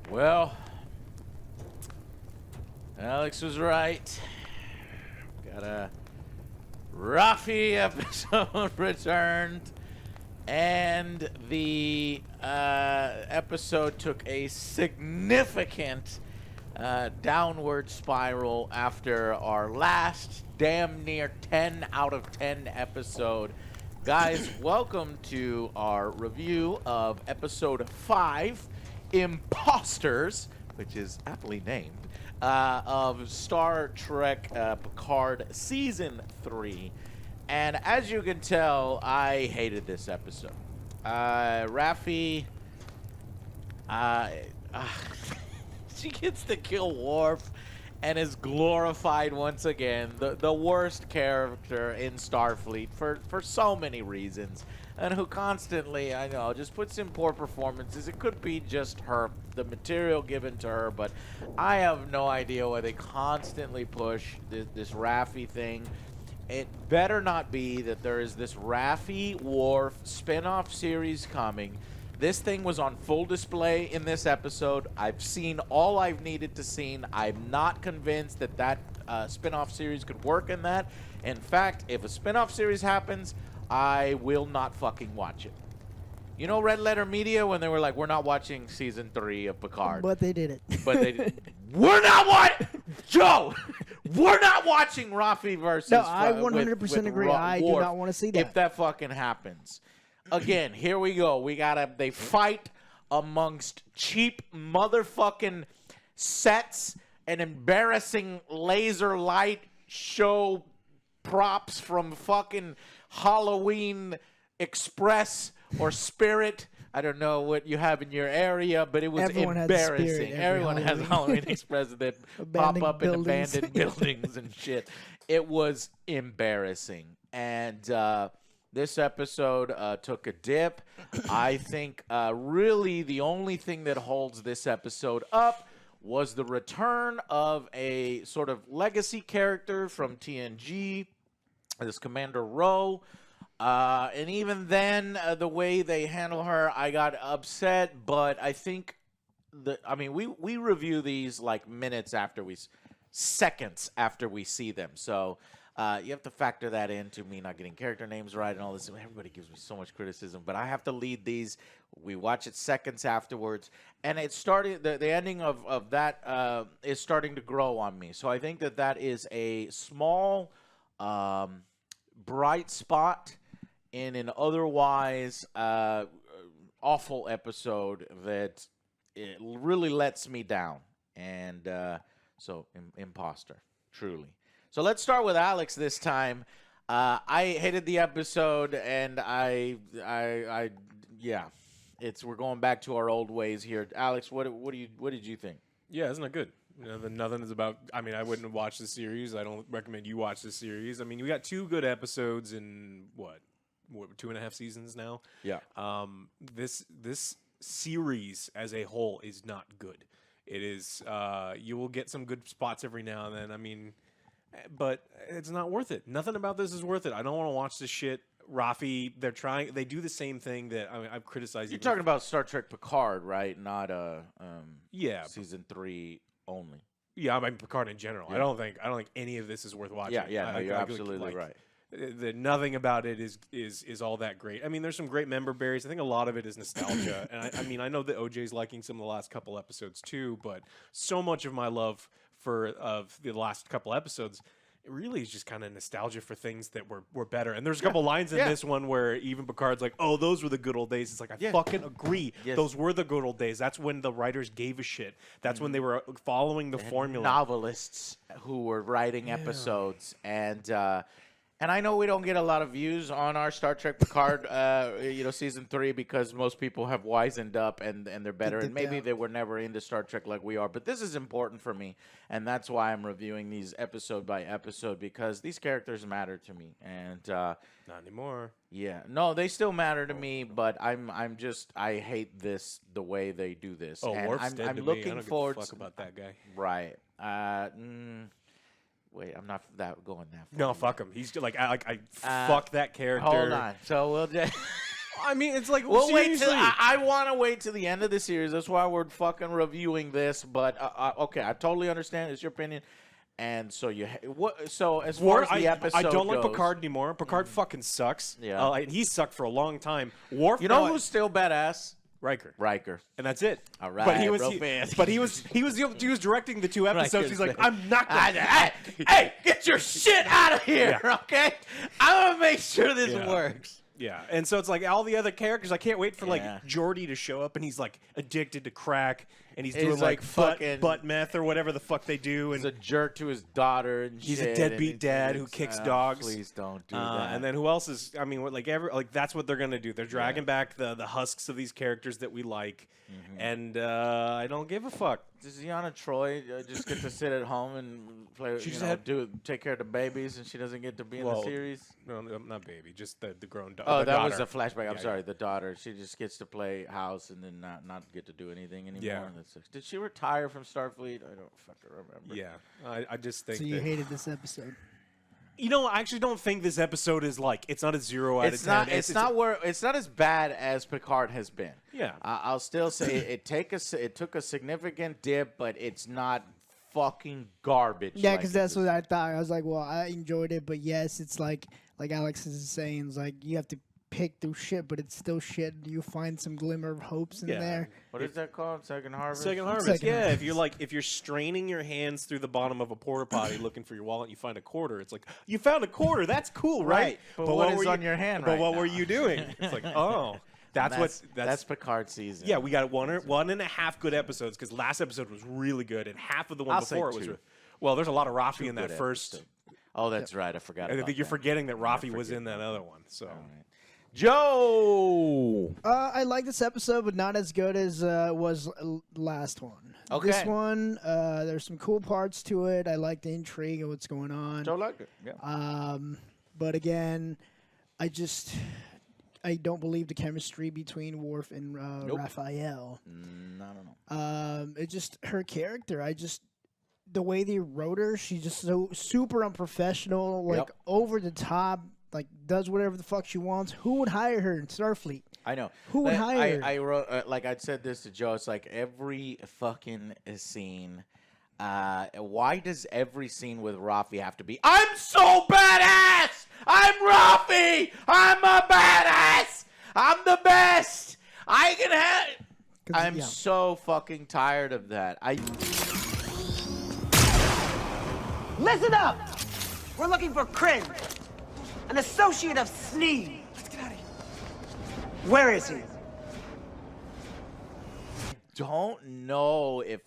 Well, Alex was right. Got a Raffi episode returned, and the episode took a significant downward spiral after our last damn near 10 out of 10 episode. Guys, welcome to our review of episode 5, Imposters, which is aptly named, of Star Trek Picard Season 3. And as you can tell, I hated this episode. Raffi, she gets to kill Worf and is glorified once again, the worst character in Starfleet for so many reasons, and who constantly, I know, just puts in poor performances. It could be just her, the material given to her, but I have no idea why they constantly push this Raffi thing. It better not be that there is this Raffi Worf spin-off series coming. This thing was on full display in this episode. I've seen all I've needed to see. I'm not convinced that spin-off series could work in that. In fact, if a spin-off series happens, I will not fucking watch it. You know Red Letter Media when they were like, we're not watching season 3 of Picard. But they did it. But they we're not what? Joe, we're not watching Raffi versus No, I 100% with agree. I do not want to see that. If that fucking happens. Again, here we go. They fight amongst cheap motherfucking sets and embarrassing laser light show props from fucking Halloween Express or Spirit. I don't know what you have in your area, but it was embarrassing. Everyone has Halloween Express that pop up in abandoned buildings and shit. It was embarrassing. And this episode took a dip. I think really the only thing that holds this episode up was the return of a sort of legacy character from TNG, this Commander Ro. And even then, the way they handle her, I got upset. But I think we review these like seconds after we see them. So you have to factor that into me not getting character names right and all this. Everybody gives me so much criticism, but I have to lead these. We watch it seconds afterwards, and it started. The ending of that is starting to grow on me. So I think that is a small, bright spot in an otherwise awful episode that it really lets me down. And so, imposter, truly. So let's start with Alex this time. I hated the episode, and we're going back to our old ways here. Alex, what did you think? Yeah, isn't it good? You know, nothing is about. I mean, I wouldn't watch the series. I don't recommend you watch the series. I mean, we got 2 good episodes in what 2.5 seasons now. Yeah. This series as a whole is not good. It is. You will get some good spots every now and then. I mean. But it's not worth it. Nothing about this is worth it. I don't want to watch this shit. Raffi, they do the same thing that I've criticized. You're talking about Star Trek Picard, right? Not season 3 only. Yeah, I mean Picard in general. Yeah. I don't think any of this is worth watching. Yeah, you're absolutely right. Nothing about it is all that great. I mean, there's some great member berries. I think a lot of it is nostalgia, and I know that OJ's liking some of the last couple episodes too. But so much of my love of the last couple episodes, it really is just kind of nostalgia for things that were better. And there's a couple lines in this one where even Picard's like, "Oh, those were the good old days." It's like I fucking agree. Yes. Those were the good old days. That's when the writers gave a shit. That's when they were following the formula. Novelists who were writing episodes and I know we don't get a lot of views on our Star Trek Picard, season 3 because most people have wisened up and they're better. And maybe they were never into Star Trek like we are. But this is important for me. And that's why I'm reviewing these episode by episode because these characters matter to me. And not anymore. Yeah. No, they still matter to me. But I hate the way they do this. Oh, and Worf's dead I'm to looking me. I don't forward give a fuck about that guy. Right. Wait, I'm not going that far. No, fuck him. He's like I fuck that character. Hold on. So we'll just I mean, it's like, We'll wait seriously. till I want to wait to the end of the series. That's why we're fucking reviewing this. But okay, I totally understand. It's your opinion. And so So as far as the episode I don't like goes, Picard anymore. Picard fucking sucks. Yeah. He sucked for a long time. Worf, you know who's still badass? Riker. And that's it. All right, but he was directing the 2 episodes. Riker's He's like, bad. I'm not gonna. Hey, get your shit out of here, okay? I'm gonna make sure this works. Yeah, and so it's like all the other characters. I can't wait for like Yeah. Geordi to show up, and he's like addicted to crack, and he's He's doing like fucking- butt meth or whatever the fuck they do, He's and a jerk to his daughter, and he's shit, a and deadbeat dad who kicks dogs. Please don't do that. And then who else is? I mean, that's what they're gonna do. They're dragging back the husks of these characters that we like, and I don't give a fuck. Does Deanna Troy just get to sit at home and play? Take care of the babies, and she doesn't get to be in the series? No, not baby, just the grown dog. Oh, that daughter. was a flashback. I'm Yeah, sorry, the daughter. She just gets to play house and then not get to do anything anymore. Yeah. Did she retire from Starfleet? I don't fucking remember. Yeah, I just think. So you hated this episode? You know, I actually don't think this episode is like it's not a 0 out of 10. It's not as bad as Picard has been. Yeah. I'll still say it took a significant dip, but it's not fucking garbage. Yeah, because that's what I thought. I was like, well, I enjoyed it, but yes, it's like Alex is saying, it's like you have to pick through shit, but it's still shit. You find some glimmer of hopes in there. What is that called? Second Harvest? Second Harvest. Second Yeah, Harvest. if you're straining your hands through the bottom of a porta potty looking for your wallet, and you find a quarter. It's like you found a quarter. That's cool, right? But what is on your hand? But what now? were you doing? It's like, oh, that's Picard season. Yeah, we got one and a half good episodes because last episode was really good, and half of the one I'll say before it was. two. Well, there's a lot of Raffi in that good first. episodes. Oh, that's right. I forgot. I about think you're that. forgetting that Raffi was in that other one. So. Joe. I like this episode, but not as good as was last one. Okay. This one, there's some cool parts to it. I like the intrigue of what's going on. Joe liked it. Yeah. But again, I don't believe the chemistry between Worf and Raphael. No. It's just her character. The way they wrote her, she's just so super unprofessional, like over the top, like does whatever the fuck she wants. Who would hire her in Starfleet? I know. Who would hire her? I wrote like I said this to Joe. It's like every fucking scene. Why does every scene with Raffi have to be? I'm so badass. I'm Raffi. I'm a badass. I'm the best. I can have. I'm so fucking tired of that. Listen up! We're looking for Kryn, an associate of Sneed. Let's get out of here. Where is he? Don't know if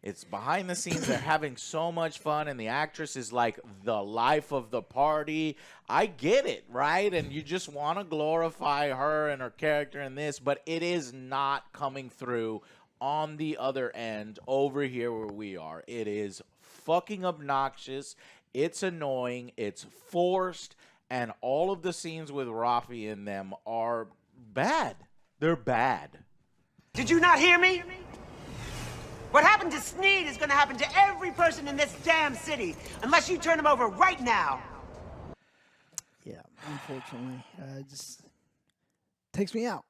it's behind the scenes. They're having so much fun, and the actress is like the life of the party. I get it, right? And you just want to glorify her and her character in this, but it is not coming through on the other end over here where we are. It is fucking obnoxious. It's annoying. It's forced. And all of the scenes with Raffi in them are bad. They're bad. Did you not hear me? What happened to Sneed is gonna happen to every person in this damn city, unless you turn him over right now. Yeah, unfortunately. It just takes me out.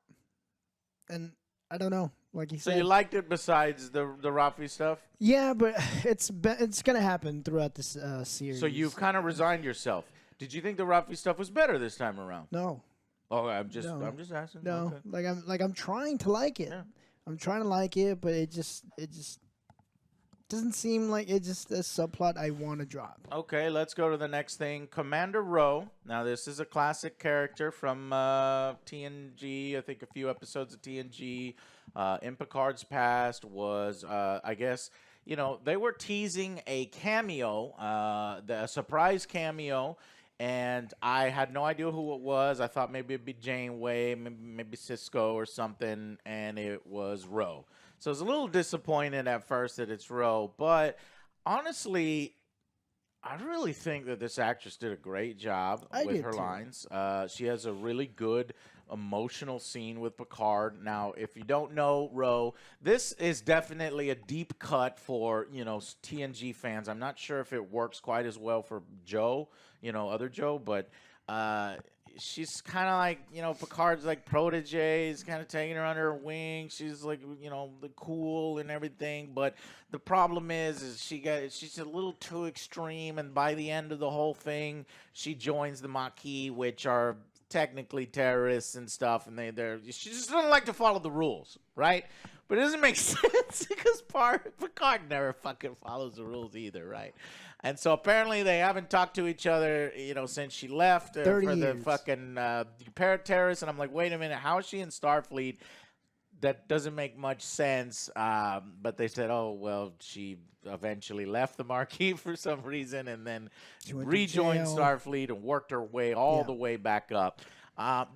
And I don't know. Like you said. So you liked it besides the Raffi stuff? Yeah, but it's going to happen throughout this series. So you've kind of resigned yourself. Did you think the Raffi stuff was better this time around? No. Oh, I'm just asking. No. Okay. I'm trying to like it. Yeah. I'm trying to like it, but it just doesn't seem like it's just a subplot I want to drop. Okay, let's go to the next thing. Commander Rowe. Now, this is a classic character from TNG. I think a few episodes of TNG. In Picard's past was, I guess, they were teasing a cameo, a surprise cameo, and I had no idea who it was. I thought maybe it'd be Janeway, maybe Cisco or something, and it was Rowe. So I was a little disappointed at first that it's Rowe, but honestly, I really think that this actress did a great job with her lines. She has a really good emotional scene with Picard. Now, if you don't know Rowe, this is definitely a deep cut for, TNG fans. I'm not sure if it works quite as well for Joe, other Joe, but she's kind of like, Picard's like protege. He's kind of taking her under her wing. She's like, the cool and everything. But the problem is she's a little too extreme. And by the end of the whole thing, she joins the Maquis, which are technically terrorists and stuff. And she just doesn't like to follow the rules, right? But it doesn't make sense because Picard never fucking follows the rules either, right? And so apparently they haven't talked to each other, since she left for 30 the years. fucking terrorists. And I'm like, wait a minute, how is she in Starfleet? That doesn't make much sense. But they said, oh, well, she eventually left the Marquis for some reason and then She went to rejoined jail. Starfleet and worked her way all the way back up.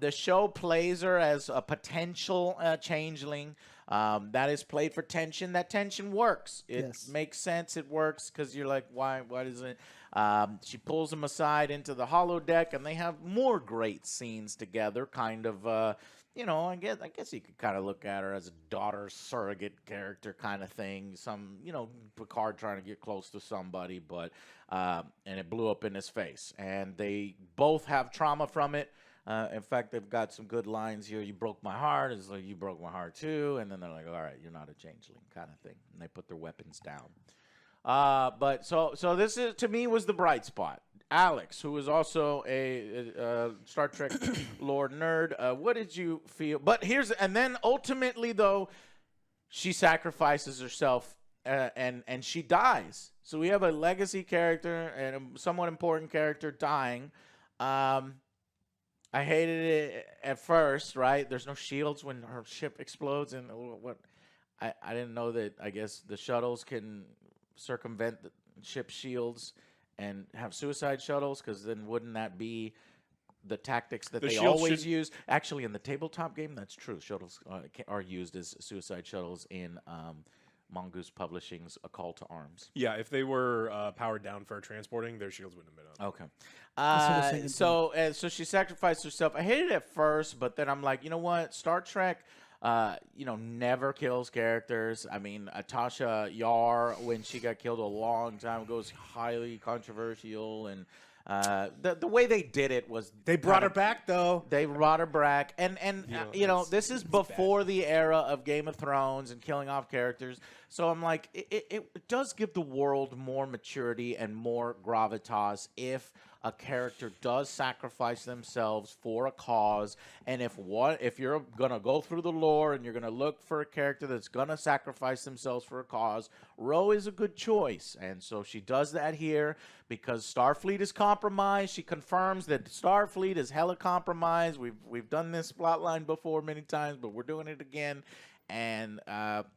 The show plays her as a potential changeling. That is played for tension. That tension works. It Yes. makes sense. It works because you're like, why doesn't it? She pulls him aside into the holodeck, and they have more great scenes together. Kind of, I guess you could kind of look at her as a daughter surrogate character kind of thing. Some, Picard trying to get close to somebody, but and it blew up in his face. And they both have trauma from it. In fact, they've got some good lines here. You broke my heart. It's like, you broke my heart too. And then they're like, all right, you're not a changeling kind of thing. And they put their weapons down. But so this is, to me, was the bright spot. Alex, who is also a Star Trek lore nerd, what did you feel? But and then ultimately, though, she sacrifices herself and she dies. So we have a legacy character and a somewhat important character dying. I hated it at first, right? There's no shields when her ship explodes, and what? I didn't know that. I guess the shuttles can circumvent the ship shields and have suicide shuttles, because then wouldn't that be the tactics that The they shields always use? Actually, in the tabletop game, that's true. Shuttles are used as suicide shuttles in Mongoose Publishing's A Call to Arms. Yeah, if they were powered down for transporting, their shields wouldn't have been on. Okay. That's what I was thinking, So she sacrificed herself. I hated it at first, but then I'm like, you know what? Star Trek, never kills characters. I mean, Tasha Yar, when she got killed a long time ago, was highly controversial, and the way they did it was They brought her back, though. They brought her back, and this is before bad. the era of Game of Thrones and killing off characters. So I'm like, it does give the world more maturity and more gravitas if a character does sacrifice themselves for a cause, and if you're gonna go through the lore and you're gonna look for a character that's gonna sacrifice themselves for a cause, Ro is a good choice, and so she does that here because Starfleet is compromised. She confirms that Starfleet is hella compromised. We've done this plotline before many times, but we're doing it again. And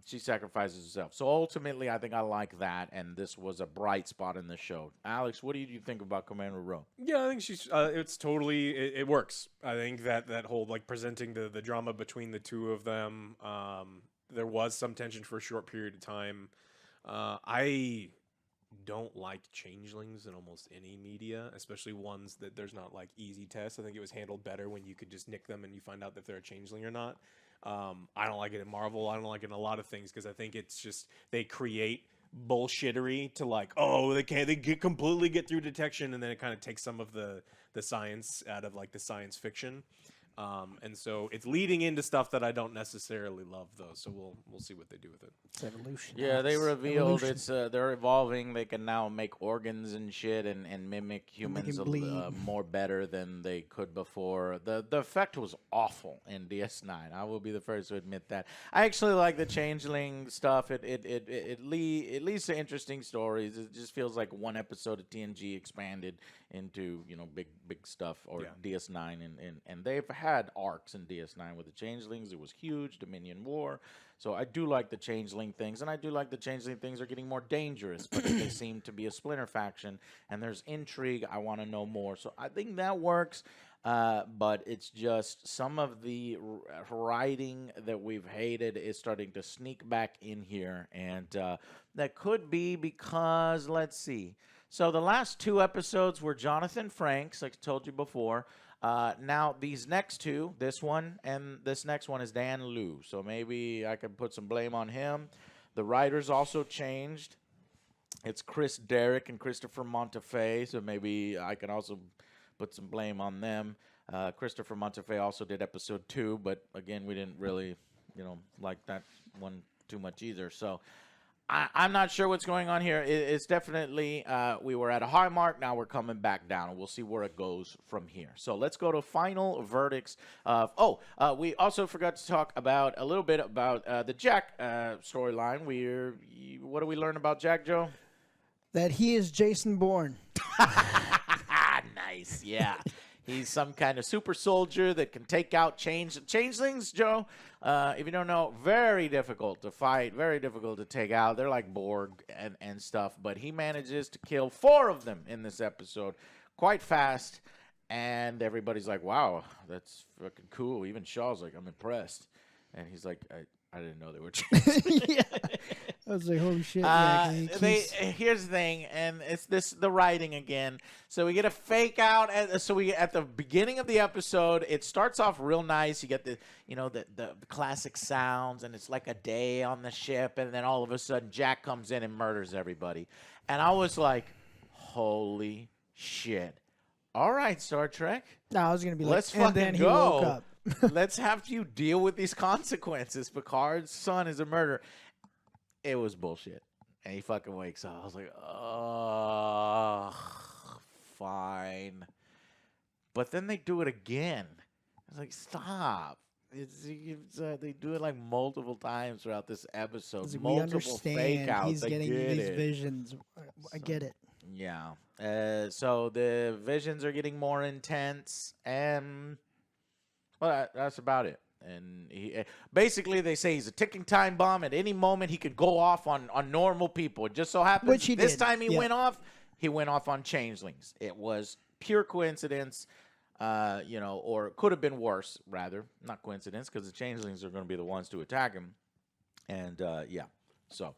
she sacrifices herself. So ultimately, I think I like that, and this was a bright spot in the show. Alex, what do you think about Commander Ro? Yeah, I think she's. It's totally. It works. I think that whole like presenting the drama between the two of them. There was some tension for a short period of time. I don't like changelings in almost any media, especially ones that there's not like easy tests. I think it was handled better when you could just nick them and you find out if they're a changeling or not. I don't like it in Marvel. I don't like it in a lot of things because I think it's just they create bullshittery to like, oh, they completely get through detection, and then it kind of takes some of the science out of like the science fiction. And so it's leading into stuff that I don't necessarily love, though. So we'll see what they do with it. It's evolution. Yeah, they revealed Evolution. it's they're evolving. They can now make organs and shit and mimic humans bleed. more better than they could before. The effect was awful in DS9. I will be the first to admit that. I actually like the changeling stuff. It leads to interesting stories. It just feels like one episode of TNG expanded into big stuff, or DS9, and they've had arcs in DS9 with the changelings. It was huge, Dominion War. So I do like the changeling things, and I do like the changeling things are getting more dangerous, but they seem to be a splinter faction, and there's intrigue. I want to know more. So I think that works, but it's just some of the writing that we've hated is starting to sneak back in here, and that could be because, let's see. So the last two episodes were Jonathan Frakes, like I told you before. Now, these next two, this one and this next one, is Dan Liu. So maybe I can put some blame on him. The writers also changed. It's Chris Derrick and Christopher Montefiore, so maybe I can also put some blame on them. Christopher Montefiore also did episode 2, but again, we didn't really, like that one too much either. So I'm not sure what's going on here. It's definitely, we were at a high mark. Now we're coming back down, and we'll see where it goes from here. So let's go to final verdicts. We also forgot to talk about a little bit about the Jack storyline. What do we learn about Jack, Joe? That he is Jason Bourne. Nice, yeah. He's some kind of super soldier that can take out changelings, Joe. If you don't know, very difficult to fight, very difficult to take out. They're like Borg and stuff, but he manages to kill 4 of them in this episode quite fast. And everybody's like, wow, that's fucking cool. Even Shaw's like, I'm impressed. And he's like, I didn't know they were changelings. Yeah. I was like, holy shit. Here's the thing, and it's the writing again. So we get a fake out. At the beginning of the episode, it starts off real nice. You get the classic sounds, and it's like a day on the ship, and then all of a sudden Jack comes in and murders everybody. And I was like, holy shit. All right, Star Trek. No, I was going to be like, let's and fucking then he go. woke up. Let's have you deal with these consequences. Picard's son is a murderer. It was bullshit. And he fucking wakes up. I was like, oh, fine. But then they do it again. I was like, stop. They do it like multiple times throughout this episode. Like, multiple fake outs. He's getting these visions. I get it. Yeah. So the visions are getting more intense. And, well, that's about it. And he basically, they say he's a ticking time bomb. At any moment, he could go off on normal people. It just so happens Which he this did. time he went off on changelings. It was pure coincidence, or it could have been worse, rather. Not coincidence, because the changelings are going to be the ones to attack him. And, So,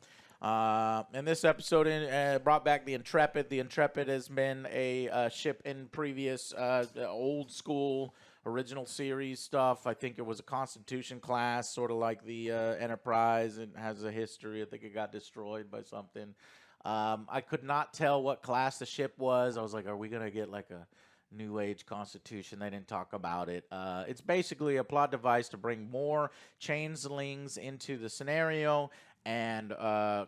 in this episode, brought back the Intrepid. The Intrepid has been a ship in previous old school original series stuff. I think it was a Constitution class, sort of like the Enterprise. It has a history. I think it got destroyed by something. I could not tell what class the ship was. I was like, are we going to get like a New Age Constitution? They didn't talk about it. It's basically a plot device to bring more changelings into the scenario and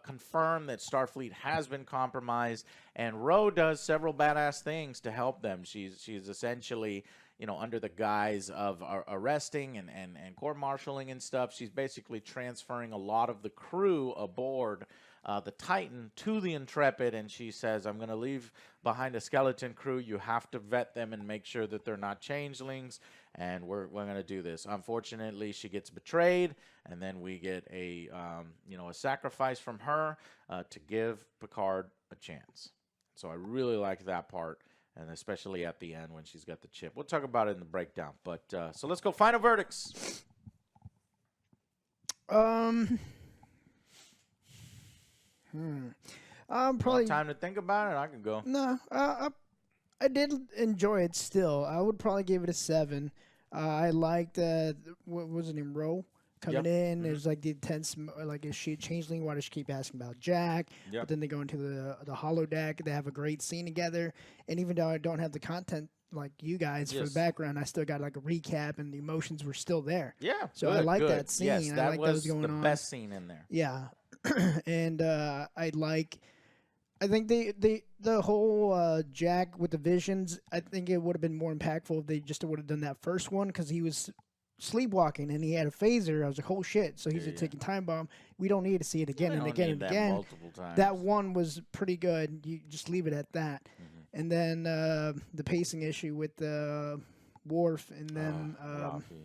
confirm that Starfleet has been compromised. And Ro does several badass things to help them. She's essentially, under the guise of arresting and court-martialing and stuff, she's basically transferring a lot of the crew aboard the Titan to the Intrepid, and she says, I'm going to leave behind a skeleton crew. You have to vet them and make sure that they're not changelings, and we're going to do this. Unfortunately, she gets betrayed, and then we get a sacrifice from her to give Picard a chance. So I really like that part. And especially at the end when she's got the chip. We'll talk about it in the breakdown. But so let's go. Final verdicts. Probably Time to think about it. I can go. No. I did enjoy it. Still, I would probably give it a 7. I liked what was it in Ro coming in. Mm-hmm. There's like the intense, like, is she a changeling? Why does she keep asking about Jack? Yep. But then they go into the holodeck. They have a great scene together. And even though I don't have the content like you guys for the background, I still got like a recap, and the emotions were still there. Yeah. So I like that scene. Yes, that I like was that was going the on. best scene in there. Yeah. And I think the whole Jack with the visions, I think it would have been more impactful if they just would have done that first one, because he was sleepwalking and he had a phaser. I was like, oh shit, so he's a ticking time bomb. We don't need to see it again and again and again. Multiple times. That one was pretty good. You just leave it at that. Mm-hmm. And then the pacing issue with Worf, and then Raffi,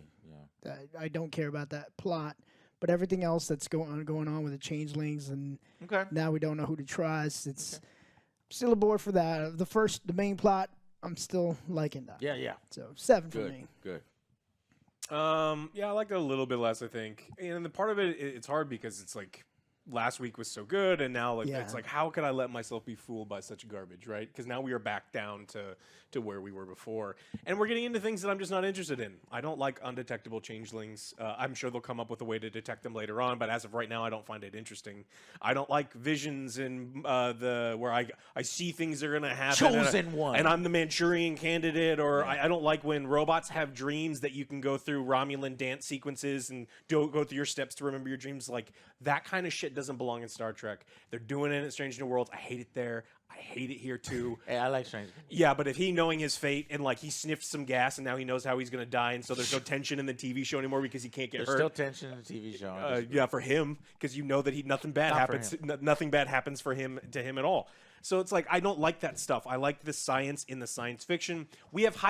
I don't care about that plot. But everything else that's going on with the changelings, and now we don't know who to trust. It's still aboard for that. The main plot, I'm still liking that. Yeah. So 7 for me. Good. I liked it a little bit less, I think. And the part of it, it's hard because it's like last week was so good, and now Yeah. it's like, how could I let myself be fooled by such garbage, right? Because now we are back down to where we were before, and we're getting into things that I'm just not interested in. I don't like undetectable changelings. I'm sure they'll come up with a way to detect them later on, but as of right now, I don't find it interesting. I don't like visions in where I see things are gonna happen. Chosen one. And I'm the Manchurian candidate, or I don't like when robots have dreams that you can go through Romulan dance sequences and go through your steps to remember your dreams. Like, that kind of shit doesn't belong in Star Trek. They're doing it in Strange New Worlds. I hate it there. I hate it here too. Hey, I like Strange. Yeah, but if he knowing his fate and like he sniffed some gas and now he knows how he's gonna die, and so there's no tension in the TV show anymore because he can't get There's hurt. still tension in the TV show. Yeah, for him, because you know that nothing bad Not for happens. Nothing bad happens for him at all. So it's like, I don't like that stuff. I like the science in the science fiction. We have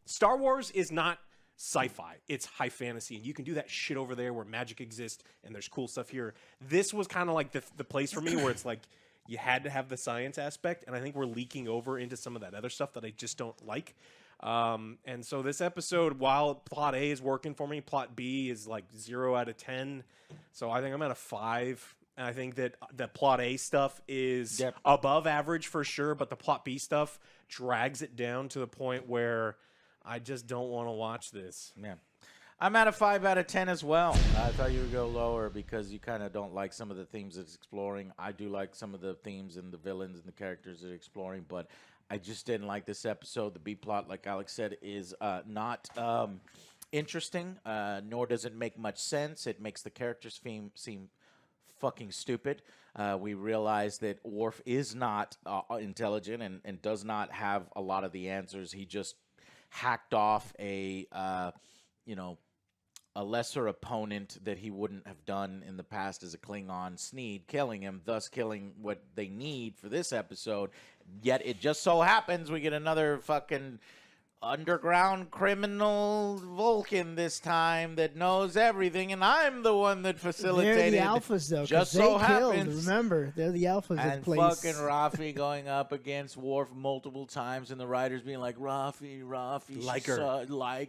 Star Wars is not sci-fi, it's high fantasy, and you can do that shit over there where magic exists and there's cool stuff here. This was kind of like the place for me where it's like you had to have the science aspect, and I think we're leaking over into some of that other stuff that I just don't like. And so this episode, while plot A is working for me, plot B is like 0 out of 10. So I think I'm at a 5. And I think that the plot A stuff is above average for sure, but the plot B stuff drags it down to the point where I just don't want to watch this. Yeah. I'm at a 5 out of 10 as well. I thought you would go lower because you kind of don't like some of the themes it's exploring. I do like some of the themes and the villains and the characters it's exploring, but I just didn't like this episode. The B plot, like Alex said, is not interesting, nor does it make much sense. It makes the characters seem fucking stupid. We realize that Worf is not intelligent and does not have a lot of the answers. He just hacked off a lesser opponent that he wouldn't have done in the past as a Klingon, Sneed, killing him, thus killing what they need for this episode. Yet it just so happens we get another fucking underground criminal Vulcan this time that knows everything, and I'm the one that facilitated. They're the alphas, though. Just they so killed. happens. Remember, they're the alphas And in place. fucking Raffi going up against Worf multiple times, and the writers being like, Raffi, like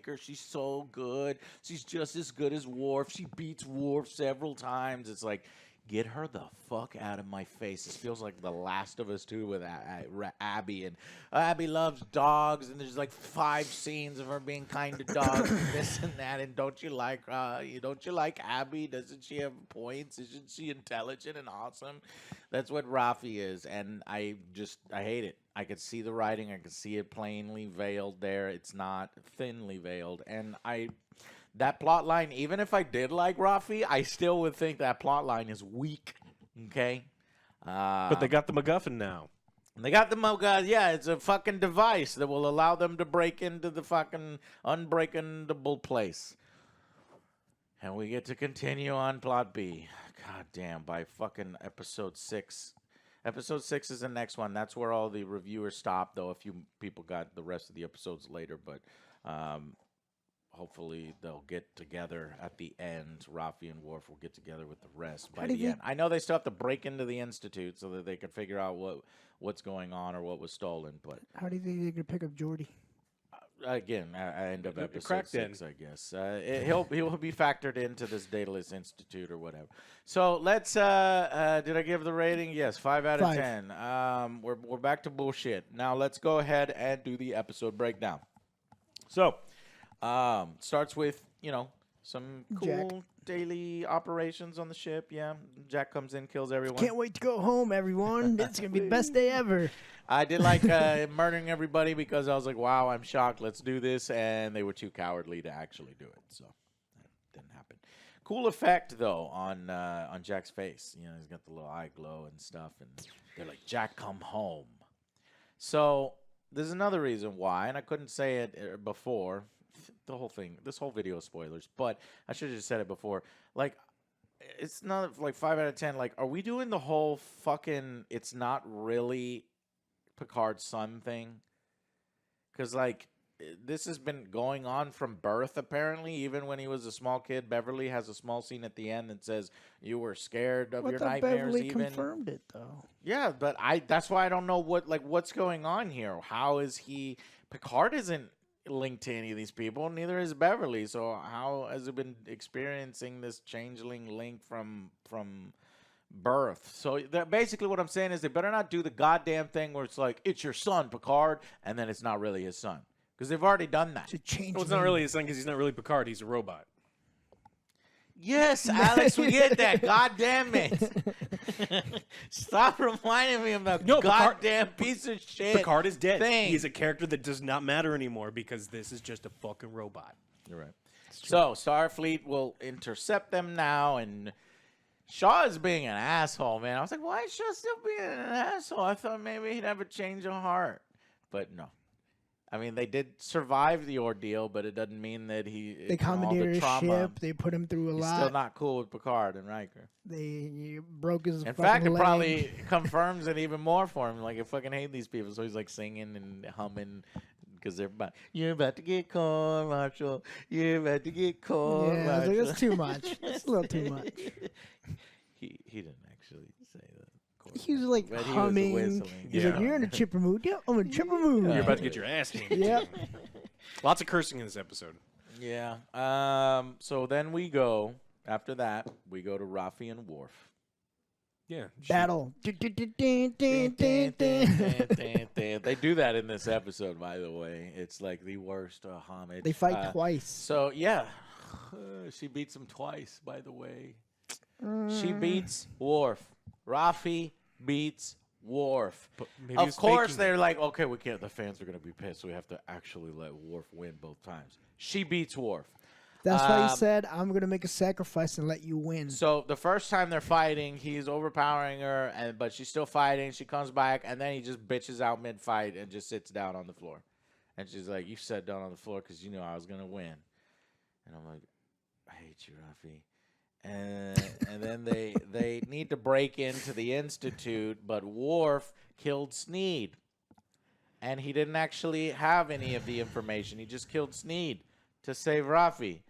her. She's so good. She's just as good as Worf. She beats Worf several times. It's like, get her the fuck out of my face. This feels like The Last of Us 2 with Abby. And Abby loves dogs, and there's like 5 scenes of her being kind to dogs and this and that. And don't you like Abby? Doesn't she have points? Isn't she intelligent and awesome? That's what Raffi is. And I hate it. I could see the writing. I could see it plainly veiled there. It's not thinly veiled. And that plot line, even if I did like Raffi, I still would think that plot line is weak. Okay? But they got the MacGuffin now. They got the MacGuffin. Yeah, it's a fucking device that will allow them to break into the fucking unbreakable place. And we get to continue on plot B. God damn, by fucking episode 6. Episode 6 is the next one. That's where all the reviewers stop, though a few people got the rest of the episodes later. But hopefully they'll get together at the end. Raffi and Worf will get together with the rest by the end. I know they still have to break into the Institute so that they can figure out what's going on or what was stolen. But how do you think they're gonna pick up Geordi? Again, I end up episode cracked 6, I guess. He'll be factored into this Daedalus Institute or whatever. So let's. Did I give the rating? Yes, 5 out of 10. We're back to bullshit. Now let's go ahead and do the episode breakdown. So. Starts with, some cool Jack. daily operations on the ship. Yeah, Jack comes in, kills everyone. Can't wait to go home, everyone. It's going to be the best day ever. I did like murdering everybody because I was like, wow, I'm shocked. Let's do this. And they were too cowardly to actually do it. So that didn't happen. Cool effect, though, on Jack's face. He's got the little eye glow and stuff. And they're like, Jack, come home. So there's another reason why, and I couldn't say it before. This whole video is spoilers, but I should have just said it before. Like, it's not like 5 out of 10. Like, are we doing the whole fucking it's not really Picard's son thing? Because, like, this has been going on from birth, apparently. Even when he was a small kid, Beverly has a small scene at the end that says, you were scared of your nightmares. Beverly even confirmed it, though. Yeah, but that's why I don't know what's going on here. How is he... Picard isn't linked to any of these people, neither is Beverly. So how has it been experiencing this changeling link from birth. So basically what I'm saying is they better not do the goddamn thing where it's like, it's your son, Picard, and then it's not really his son. Because they've already done that. To change Well, it's not really his son because he's not really Picard. He's a robot. Yes, Alex, we get that. God damn it. Stop reminding me of that goddamn piece of shit. Picard is dead. thing. He's a character that does not matter anymore because this is just a fucking robot. You're right. So Starfleet will intercept them now, and Shaw is being an asshole, man. I was like, why is Shaw still being an asshole? I thought maybe he'd have a change of heart. But no. I mean, they did survive the ordeal, but it doesn't mean that They commandeered his ship. They put him through a lot. He's still not cool with Picard and Riker. They broke his In fucking fact, it leg. probably confirms it even more for him. Like, I fucking hate these people. So he's like singing and humming because they're about, you're about to get caught, Marshall. You're about to get caught, Yeah, Marshall. that's too much. It's a little too much. He didn't actually say that. He was like But he was humming. whistling. He's like, you're in a chipper mood. Yeah, I'm in a chipper mood. You're about to get your ass handed. Yep. Lots of cursing in this episode. Yeah. So then we go, after that, we go to Raffi and Worf. Yeah. Battle. They do that in this episode, by the way. It's like the worst homage. They fight twice. So, yeah. She beats him twice, by the way. She beats Worf. Raffi beats Worf. But maybe Of it's course, faking they're like, okay, we can't. The fans are going to be pissed, so we have to actually let Worf win both times. She beats Worf. That's why he said, I'm going to make a sacrifice and let you win. So the first time they're fighting, he's overpowering her, but she's still fighting. She comes back, and then he just bitches out mid-fight and just sits down on the floor. And she's like, you sat down on the floor because you knew I was going to win. And I'm like, I hate you, Raffi. And then they need to break into the Institute, but Worf killed Sneed. And he didn't actually have any of the information. He just killed Sneed to save Raffi.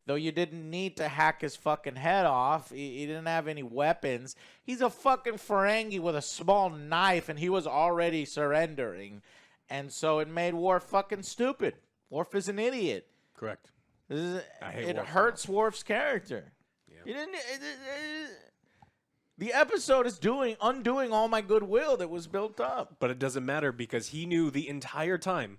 Though you didn't need to hack his fucking head off. He didn't have any weapons. He's a fucking Ferengi with a small knife, and he was already surrendering. And so it made Worf fucking stupid. Worf is an idiot. Correct. It hurts Worf's character. You didn't. The episode is undoing all my goodwill that was built up. But it doesn't matter because he knew the entire time.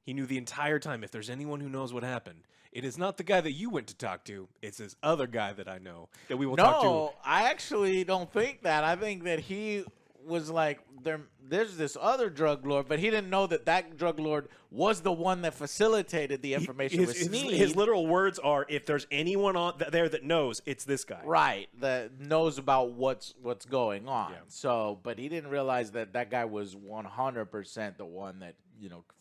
If there's anyone who knows what happened, it is not the guy that you went to talk to. It's this other guy that I know that we will talk to. No, I actually don't think that. I think that he was like, there's this other drug lord, but he didn't know that drug lord was the one that facilitated the information with Sneed. His literal words are, if there's anyone there that knows, it's this guy. Right, that knows about what's going on. Yeah. So, but he didn't realize that guy was 100% the one that,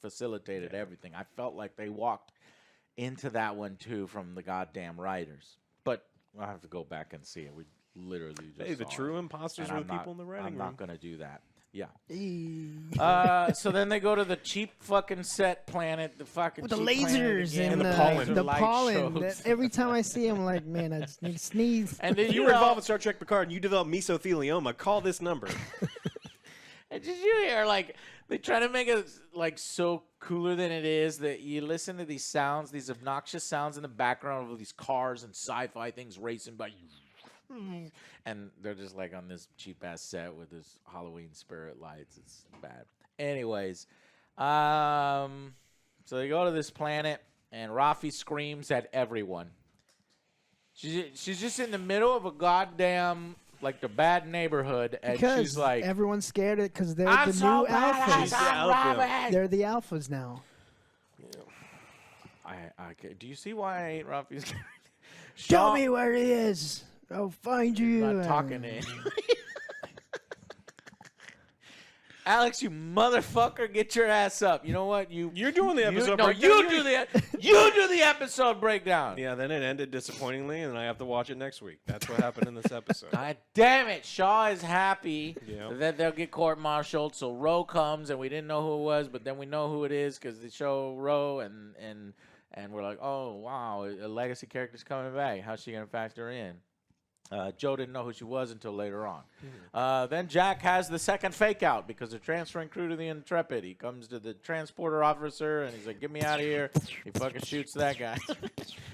facilitated everything. I felt like they walked into that one too from the goddamn writers. But I'll have to go back and see it. We literally just Hey, the saw true it. imposters And are I'm the not- people in the writing I'm room. not going to do that. Yeah. Eee. So then they go to the cheap fucking set planet, the fucking With the cheap planet lasers again, and the the pollen. The light pollen. shows. Every time I see him, I'm like, man, I just need to sneeze. And then If you were involved in Star Trek Picard and you develop mesothelioma, call this number. And did you hear, like, they try to make it, like, so cooler than it is that you listen to these sounds, these obnoxious sounds in the background of these cars and sci-fi things racing by you. And they're just, like, on this cheap-ass set with this Halloween spirit lights. It's bad. Anyways, so they go to this planet, and Raffi screams at everyone. She's just in the middle of a goddamn... like the bad neighborhood, and Because she's like, everyone's scared because they're I'm the so new bad alphas. She's the alpha. They're the alphas now. do you see why I hate Raffi's character? Show me where he is. I'll find you. I'm not talking to him. Alex, you motherfucker, get your ass up. You know what? You're doing the episode No, breakdown. you do the episode breakdown. Yeah, then it ended disappointingly, and I have to watch it next week. That's what happened in this episode. God damn it. Shaw is happy Yep. that they'll get court-martialed. So Ro comes, and we didn't know who it was, but then we know who it is because they show Ro, and we're like, oh, wow, a legacy character's coming back. How's she going to factor in? Joe didn't know who she was until later on. Then Jack has the second fake out because they're transferring crew to the Intrepid. He comes to the transporter officer and he's like, "Get me out of here!" He fucking shoots that guy,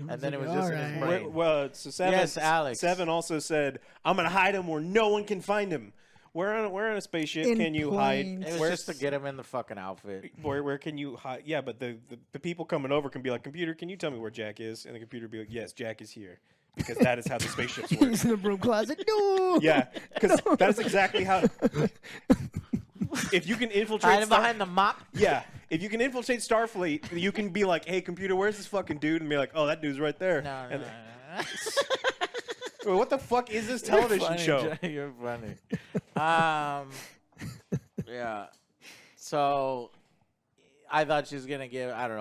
and then it was just in his brain. Well, so Seven, Yes, Alex. Seven also said, "I'm gonna hide him where no one can find him." We're on a spaceship. In Can you hide? It was just to get him in the fucking outfit. Where can you hide? Yeah, but the people coming over can be like, "Computer, can you tell me where Jack is?" And the computer be like, "Yes, Jack is here." Because that is how the spaceships work. He's in the broom closet. No. Yeah, because that's exactly how. If you can infiltrate, Hiding behind the mop. yeah, if you can infiltrate Starfleet, you can be like, "Hey, computer, where's this fucking dude?" And be like, "Oh, that dude's right there." No, And- no. Well, what the fuck is this television Funny, show? Jay, you're funny. Yeah. So I thought she was gonna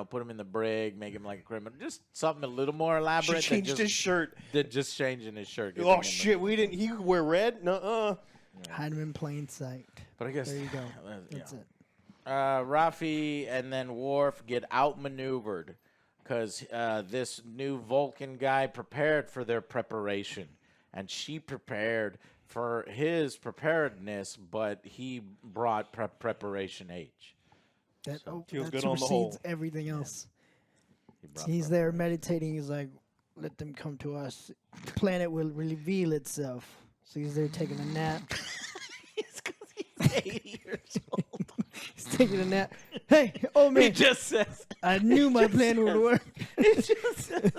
put him in the brig, make him like a criminal, just something a little more She elaborate. changed his shirt. Than just changing his shirt. Oh shit, we didn't. He could wear red. Nuh-uh. Hide him in plain sight. But I guess There you go. yeah. That's it. Raffi and then Worf get outmaneuvered because this new Vulcan guy prepared for their preparation, and she prepared for his preparedness, but he brought preparation H. That, Feels that good on the supersedes whole. everything else. He brought He's there meditating. He's like, let them come to us. The planet will reveal itself. So he's there taking a nap. It's because he's 80 years old. He's taking a nap. Hey, oh He man, just says. I knew my plan would work. He just says.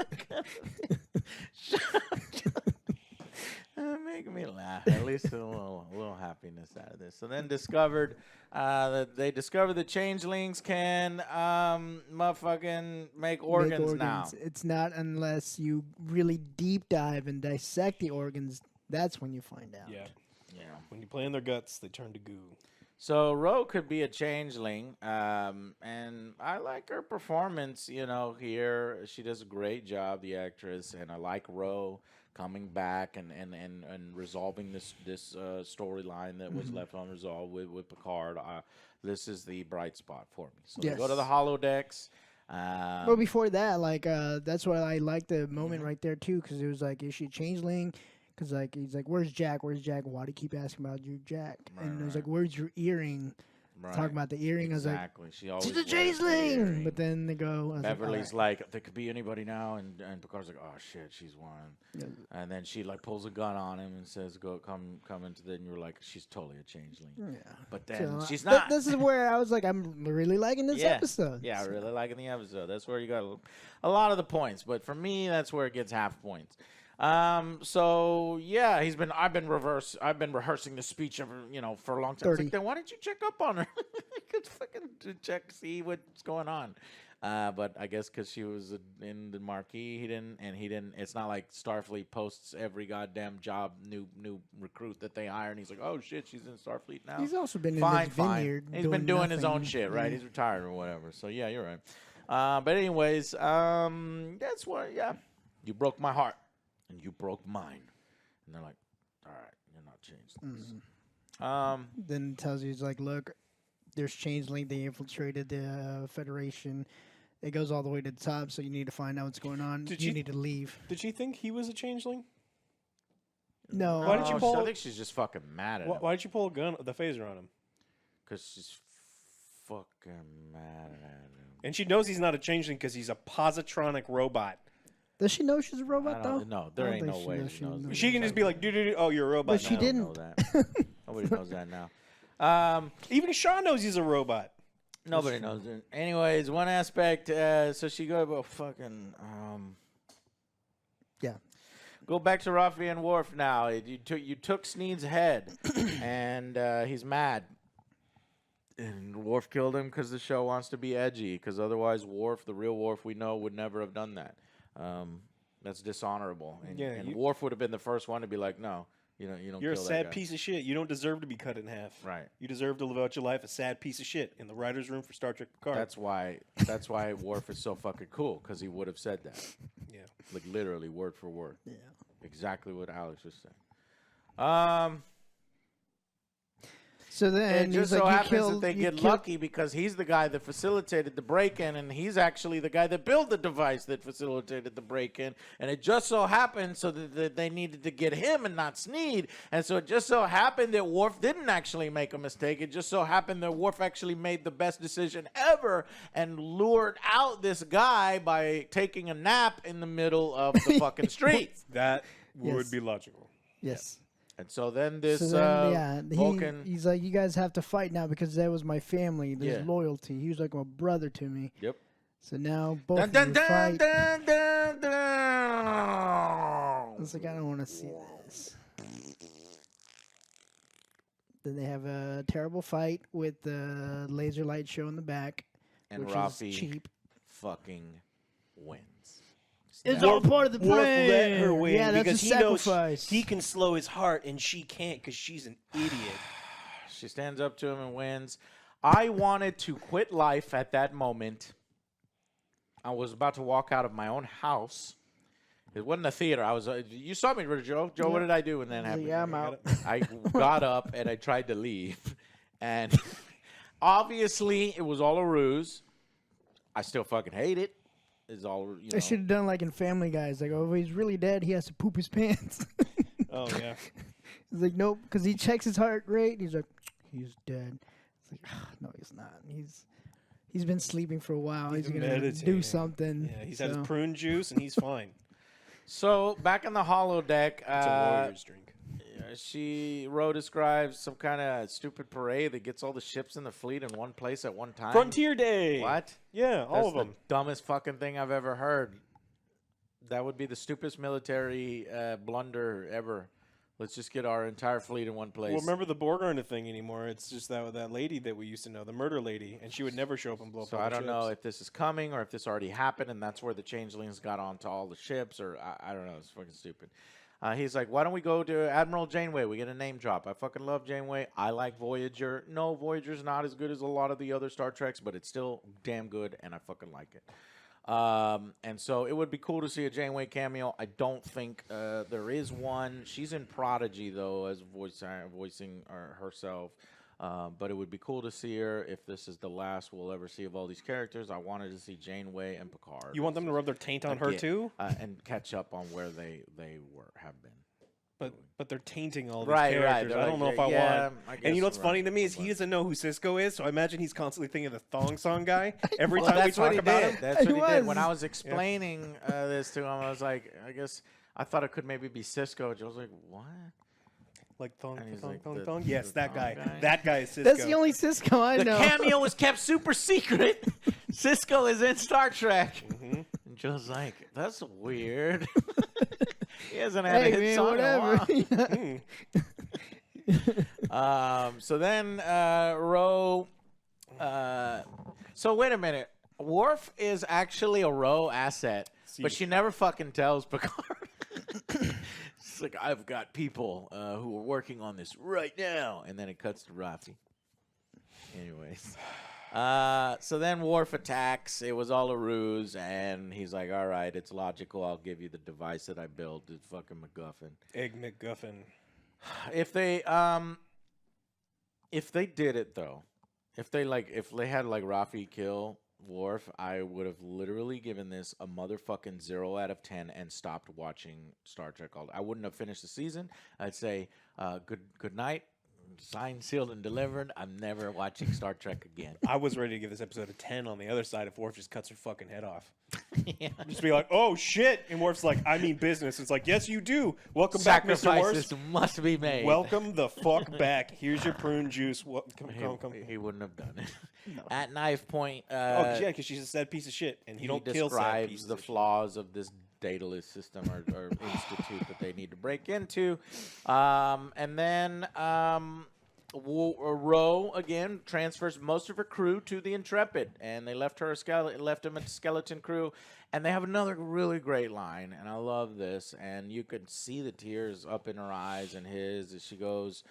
Make me laugh. At least a little happiness out of this. So then discovered that they discovered the changelings can motherfucking make organs now. It's not unless you really deep dive and dissect the organs. That's when you find out. Yeah. Yeah. When you play in their guts, they turn to goo. So Ro could be a changeling, and I like her performance. Here she does a great job, the actress, and I like Ro coming back and resolving this storyline that was left unresolved with Picard. This is the bright spot for me. So they go to the holodecks. Well, before that, that's why I like the moment right there too, because it was like, is she a changeling? Because he's like, where's Jack? Where's Jack? Why do you keep asking about you, Jack? And it was like, where's your earring? Right. Talking about the earring. Exactly. I was She like, always she's a wears the changeling. earring. But then they go. Beverly's like, there could be anybody now, and Picard's like, oh shit, she's one. Yeah. And then she like pulls a gun on him and says, come into the. And you're like, she's totally a changeling. Yeah. But then So, she's not. This is where I was like, I'm really liking this episode. Yeah, I really liking the episode. That's where you got a lot of the points. But for me, that's where it gets half points. So yeah, I've been rehearsing the speech for a long time. It's 30. like, then why didn't you check up on her? Could fucking see what's going on. But I guess because she was in the marquee, he didn't. It's not like Starfleet posts every goddamn job, new recruit that they hire, and he's like, oh shit, she's in Starfleet now. He's also been in fine, his vineyard. He's been doing his own nothing. shit, right? Yeah. He's retired or whatever. So yeah, you're right. But anyways, that's what. Yeah, you broke my heart, and you broke mine. And they're like, all right, you're not changed. Then tells you, he's like, look, there's changeling. They infiltrated the Federation. It goes all the way to the top, so you need to find out what's going on. You need to leave. Did she think he was a changeling? No. Why did you pull? I think she's just fucking mad at him. Why did you pull a gun, the phaser on him? Because she's fucking mad at him. And she knows he's not a changeling because he's a positronic robot. Does she know she's a I robot, though? don't know. There I don't ain't think no she way knows she she knows. knows. She can just be like, dude, oh, you're a robot. But she now." didn't. Know that. Nobody knows that now. Even Sean knows he's a robot. Nobody knows it. Anyways, one aspect. So she go about fucking. Yeah. Go back to Raffi and Worf now. You took Sneed's head, and he's mad. And Worf killed him because the show wants to be edgy. Because otherwise, Worf, the real Worf we know, would never have done that. That's dishonorable. And, Yeah, and Worf would have been the first one to be like, no, you don't. You're a kill that sad guy. piece of shit. You don't deserve to be cut in half. Right. You deserve to live out your life a sad piece of shit in the writer's room for Star Trek Picard. That's why Worf is so fucking cool, because he would have said that. yeah. Like literally word for word. Yeah. Exactly what Alex was saying. So It then just he's so like, happens you that killed. they you get killed- lucky because he's the guy that facilitated the break-in, and he's actually the guy that built the device that facilitated the break-in. And it just so happened so that they needed to get him and not Sneed. And so it just so happened that Worf didn't actually make a mistake. It just so happened that Worf actually made the best decision ever and lured out this guy by taking a nap in the middle of the fucking street. That Yes. would be logical. Yes. And so then this So then, Vulcan... he's like, you guys have to fight now because that was my family. There's Yeah. loyalty. He was like my brother to me. Yep. So now both Dun, of dun, you dun, fight. dun, dun, dun. It's like, I don't want to see this. Then they have a terrible fight with the laser light show in the back, And which Raffi is cheap. fucking wins. It's all part of the Worf plan. let her win Yeah, that's because a he knows sacrifice. he can slow his heart and she can't because she's an idiot. She stands up to him and wins. I wanted to quit life at that moment. I was about to walk out of my own house. It wasn't a theater. I was. You saw me, Joe. Joe, what did I do when that happened? Yeah, I'm out. I got up and I tried to leave, and obviously it was all a ruse. I still fucking hate it. It's all you know. They should have done like in Family Guy. It's like, oh, if he's really dead, he has to poop his pants. Oh yeah. He's like, nope, because he checks his heart rate. He's like, he's dead. It's like, no, he's not. He's been sleeping for a while. He's been gonna do meditating. something. Yeah, he's had So- his prune juice and he's fine. So back in the holodeck, It's a warrior's drink. Ro describes some kind of stupid parade that gets all the ships in the fleet in one place at one time. Frontier Day. What? Yeah, all That's of the them. dumbest fucking thing I've ever heard. That would be the stupidest military blunder ever. Let's just get our entire fleet in one place. Well, remember the Borg aren't a thing anymore. It's just that lady that we used to know, the murder lady, and she would never show up and blow up So all I the don't know ships. if this is coming or if this already happened and that's where the changelings got onto all the ships or I don't know. It's fucking stupid. He's like, why don't we go to Admiral Janeway? We get a name drop. I fucking love Janeway. I like Voyager. No, Voyager's not as good as a lot of the other Star Treks, but it's still damn good and I fucking like it. And so it would be cool to see a Janeway cameo. I don't think there is one. She's in Prodigy though, as voicing herself. But it would be cool to see her if this is the last we'll ever see of all these characters. I wanted to see Janeway and Picard. You want them to rub their taint on her Again, too? and catch up on where they have been. But they're tainting all these Right, right. characters. They're I don't know like, if I yeah, want. I And guess you know what's you're funny right. to me is he doesn't know who Cisco is, so I imagine he's constantly thinking of the Thong Song guy every Well, time we that's what talk he about did. him. That's what He he did. When was. I was explaining this to him, I was like, I guess I thought it could maybe be Cisco. Joe was like, what? Like Thong, And he's Thong, like, Thong, the- Thong. Yes, the that Thong guy. guy? That guy is Cisco. That's the only Cisco I The know. cameo was kept super secret. Cisco is in Star Trek. Mm-hmm. And Joe's like, that's weird. He hasn't had a Hey hit man, song in a whatever. while. So then Ro. So wait a minute. Worf is actually a Ro asset, but she never fucking tells Picard. It's like, I've got people who are working on this right now, and then it cuts to Raffi. Anyways. So then Worf attacks. It was all a ruse, and he's like, all right, it's logical. I'll give you the device that I built. It's fucking MacGuffin. Egg McGuffin. If they did it though, if they had like Raffi kill Worf, I would have literally given this a motherfucking 0 out of 10 and stopped watching Star Trek. I wouldn't have finished the season. I'd say good night, signed, sealed, and delivered. I'm never watching Star Trek again. I was ready to give this episode a 10 on the other side if Worf just cuts her fucking head off. Yeah. Just be like, oh shit. And Worf's like, I mean business. It's like, yes, you do. Welcome back, Mr. Sacrifices Worf. must be made. Welcome the fuck back. Here's your prune juice. Come. He wouldn't have done it. At knife point, Oh, yeah, because she's a sad piece of shit, and you don't kill sad describes pieces the of shit. flaws of this dataless system or institute that they need to break into. And then Ro again transfers most of her crew to the Intrepid, and they left him a skeleton crew. And they have another really great line, and I love this. And you could see the tears up in her eyes and his as she goes,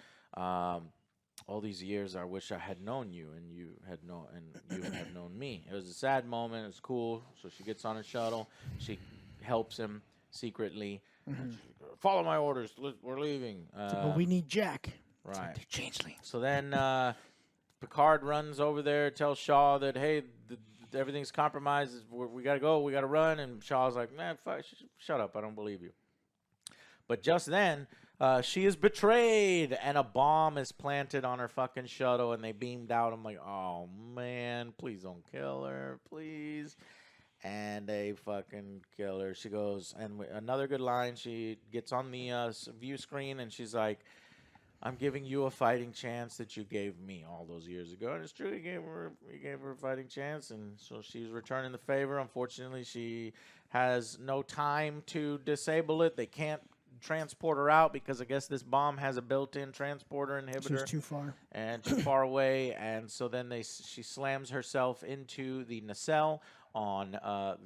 all these years I wish I had known you and you had known me. It was a sad moment. It was cool. So she gets on a shuttle. She helps him secretly. And she goes, follow my orders. We're leaving. But we need Jack. Right. They're changelings. So then Picard runs over there, tells Shaw that, hey, everything's compromised. We got to go. We got to run. And Shaw's like, man, fuck, shut up. I don't believe you. But just then, she is betrayed, and a bomb is planted on her fucking shuttle, and they beamed out. I'm like, oh, man, please don't kill her, please. And they fucking kill her. She goes, and another good line, she gets on the view screen, and she's like, I'm giving you a fighting chance that you gave me all those years ago. And it's true, you gave her a fighting chance, and so she's returning the favor. Unfortunately, she has no time to disable it. They can't transport her out because I guess this bomb has a built-in transporter inhibitor. She's too far. And too far away, and so then she slams herself into the nacelle on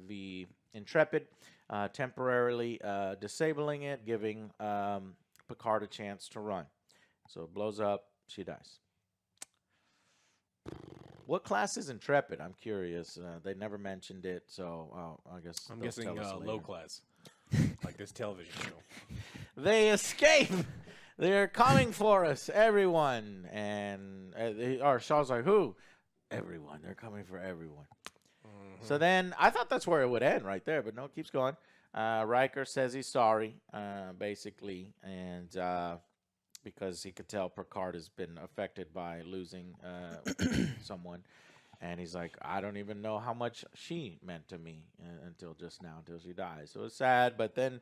the Intrepid, temporarily disabling it, giving Picard a chance to run. So it blows up. She dies. What class is Intrepid? I'm curious. They never mentioned it, so I guess I'm they'll guessing tell us low later. class, like this television show. They escape. They're coming for us, everyone. And Shaw's like, who? Everyone. They're coming for everyone. So then I thought that's where it would end right there, but no, it keeps going. Riker says he's sorry, basically, and because he could tell Picard has been affected by losing someone. And he's like, I don't even know how much she meant to me until just now, until she died. So it's sad, but then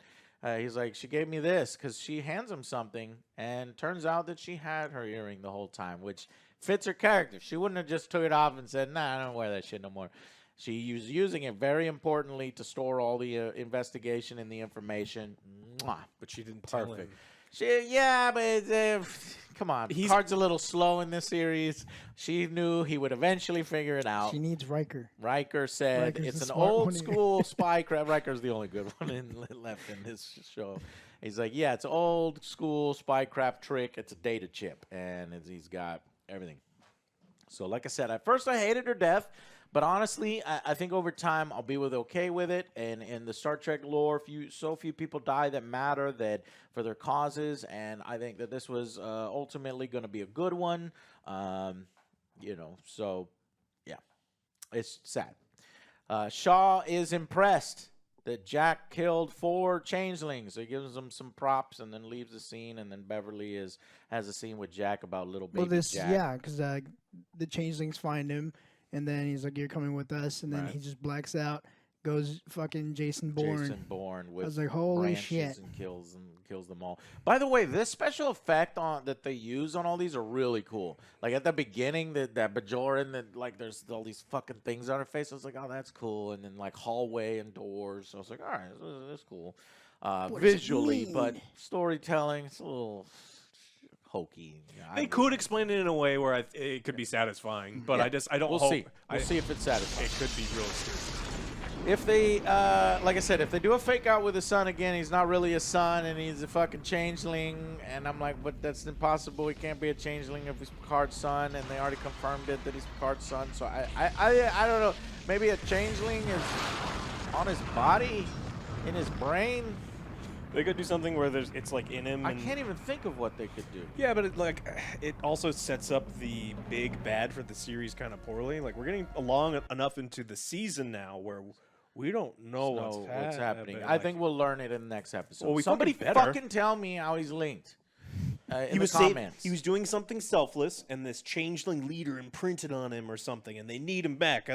he's like, she gave me this, because she hands him something, and turns out that she had her earring the whole time, which fits her character. She wouldn't have just took it off and said, nah, I don't wear that shit no more. She was using it very importantly to store all the investigation and the information. Mwah. But she didn't tell him. Perfect. But come on. Picard's a little slow in this series. She knew he would eventually figure it out. She needs Riker. Riker said Riker's it's the an smart old one here. school spycraft. Riker's the only good one left in this show. He's like, yeah, it's an old school spycraft trick. It's a data chip, and he's got everything. So like I said, at first I hated her death. But honestly, I think over time I'll be okay with it. And in the Star Trek lore, so few people die that matter that for their causes, and I think that this was ultimately going to be a good one. So yeah, it's sad. Shaw is impressed that Jack killed 4 changelings. So he gives them some props and then leaves the scene. And then Beverly has a scene with Jack about little baby Jack. Yeah, because the changelings find him. And then he's like, you're coming with us. And then Right. he just blacks out, goes fucking Jason Bourne. Jason Bourne with I was like, holy branches shit. and kills them all. By the way, this special effect that they use on all these are really cool. Like at the beginning, that Bajoran, that like there's all these fucking things on her face. I was like, oh, that's cool. And then like hallway and doors. So I was like, all right, that's cool. Visually, but storytelling, it's a little hokey. They could explain it in a way where it could be satisfying, but Yeah. I don't We'll hope. see. We'll see if it's satisfying. It could be real stupid. If they, like I said, if they do a fake out with his son again, he's not really a son, and he's a fucking changeling, and I'm like, but that's impossible. He can't be a changeling if he's Picard's son, and they already confirmed it that he's Picard's son. So I don't know. Maybe a changeling is on his body, in his brain. They could do something where it's like in him. I And can't even think of what they could do. Yeah, but it also sets up the big bad for the series kind of poorly. Like we're getting along enough into the season now where we don't know what's happening. Like, I think we'll learn it in the next episode. Well, we Somebody fucking better. fucking tell me how he's linked. he In was the comments. he was doing something selfless, and this changeling leader imprinted on him or something, and they need him back.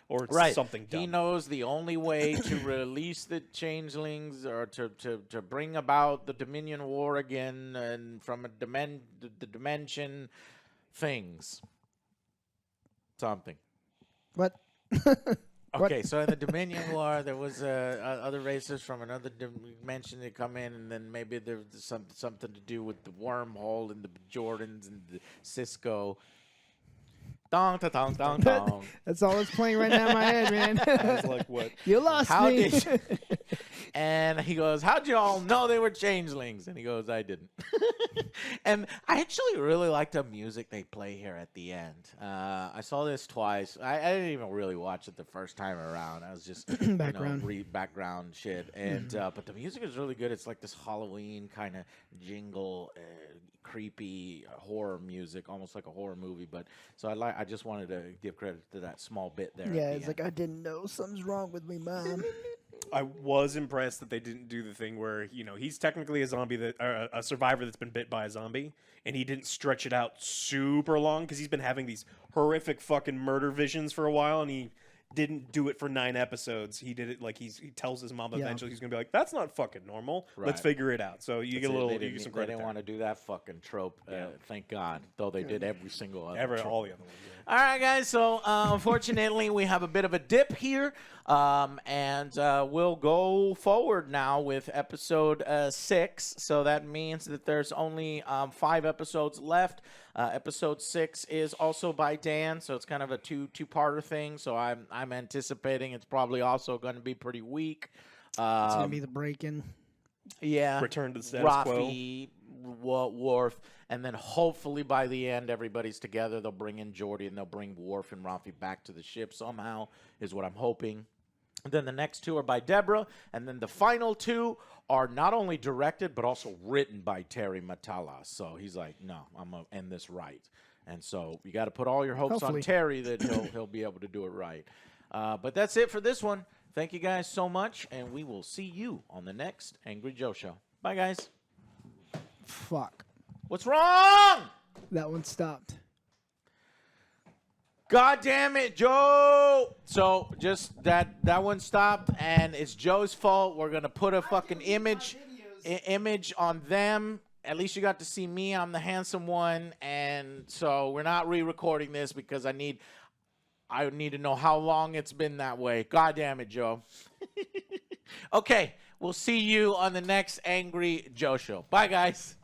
Or it's Right. something dumb. He knows the only way to release the changelings or to bring about the Dominion War again and from the dimension things. Something. What? Okay, so in the Dominion War, there was other races from another dimension that come in, and then maybe there's something to do with the wormhole and the Jordans and the Cisco. Dong, ta, dong, dong, dong. That's all that's playing right now in my head, man. I was like, what? You lost How me. did And he goes, how'd you all know they were changelings? And he goes, I didn't. And I actually really like the music they play here at the end. I saw this twice. I didn't even really watch it the first time around. I was just Background. background shit. And but the music is really good. It's like this Halloween kind of jingle, creepy horror music, almost like a horror movie. But so I just wanted to give credit to that small bit there. Yeah, at the it's end. like, I didn't know. Something's wrong with me, Mom. I was impressed that they didn't do the thing where, you know, he's technically a zombie a survivor that's been bit by a zombie, and he didn't stretch it out super long because he's been having these horrific fucking murder visions for a while, and he didn't do it for 9 episodes. He did it like he tells his mom eventually he's gonna be like, that's not fucking normal. Right. Let's figure it out. So you get a little, They you didn't, get some they credit didn't there. want to do that fucking trope. Thank God. Though they did every single other trope. All the other ones. Yeah. All right, guys. So, unfortunately, we have a bit of a dip here. And we'll go forward now with episode 6. So that means that there's only 5 episodes left. Episode 6 is also by Dan, so it's kind of a two-parter thing. So I'm anticipating it's probably also going to be pretty weak. It's going to be the break-in. Yeah. Return to the status quo. Raffi, Worf, and then hopefully by the end everybody's together. They'll bring in Geordi and they'll bring Worf and Raffi back to the ship somehow, is what I'm hoping. And then the next 2 are by Deborah, and then the final 2 are not only directed but also written by Terry Matala. So he's like, no, I'm gonna end this right. And so you got to put all your hopes Hopefully. on Terry that he'll be able to do it right. But that's it for this one. Thank you guys so much, and we will see you on the next Angry Joe Show. Bye, guys. Fuck. What's wrong? That one stopped. God damn it, Joe. So just that one stopped, and it's Joe's fault. We're gonna put a fucking image on them. At least you got to see me. I'm the handsome one, and so we're not re-recording this because I need to know how long it's been that way. God damn it, Joe. Okay, we'll see you on the next Angry Joe Show. Bye, guys.